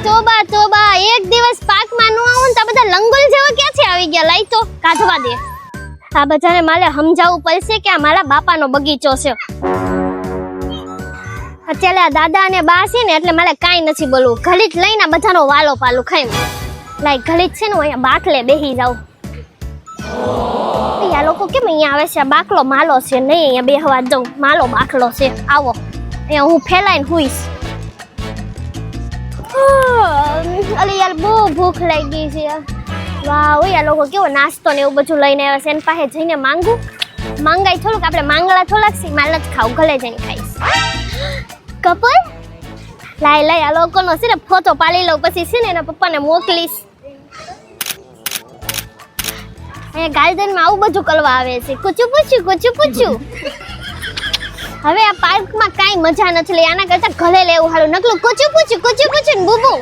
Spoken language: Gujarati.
તોબા તોબા, એક દિવસ પાર્કમાં ન આવું ને તો બધા લંગોલ જેવા ક્યાંથી આવી ગયા? લઈ તો કાઢવા દે. આ બધાને મારે સમજાવવું પડશે કે આ મારા બાપાનો બગીચો છે. અત્યારે આ દાદા અને બા છે ને એટલે મારે કાંઈ નથી બોલવું. ઘડીક લઈને બધાનો વાલો પાલું ખાઈ લાઈ. ઘડીક છે ને અહીંયા બાકલે બેસી જાવ. આ લોકો કેમ અહીંયા આવે છે? આ બાકલો માલો છે નહીં, અહીંયા બેહવા જાઉં. માલો બાકલો છે, આવો અહીંયા હું ફેલાઈને હુઈશ. અરે યાર બહુ ભૂખ લાગી છે. વાહ, આ લોકો કેવો નાસ્તો ને એવું બધું લઈને આવ્યા છે. એની પાસે જઈને માંગું. માંગાય થોડુંક, આપણે માંગલા થોડાક છે. મારે નથી ખાવું, ઘરે જઈને ખાઈશ. કપલ લાઈ આ લોકોનો છે ને ફોટો પાડી લઉં, પછી છે ને એના પપ્પાને મોકલીશ. અહીંયા ગાર્ડનમાં આવું બધું કરવા આવે છે. કુચું પૂછ્યું. હવે આ પાર્કમાં કાંઈ મજા નથી લે. આના કરતા ઘરે લેવું હાલું. નકલું કુચું પૂછ્યું ને બુબુ.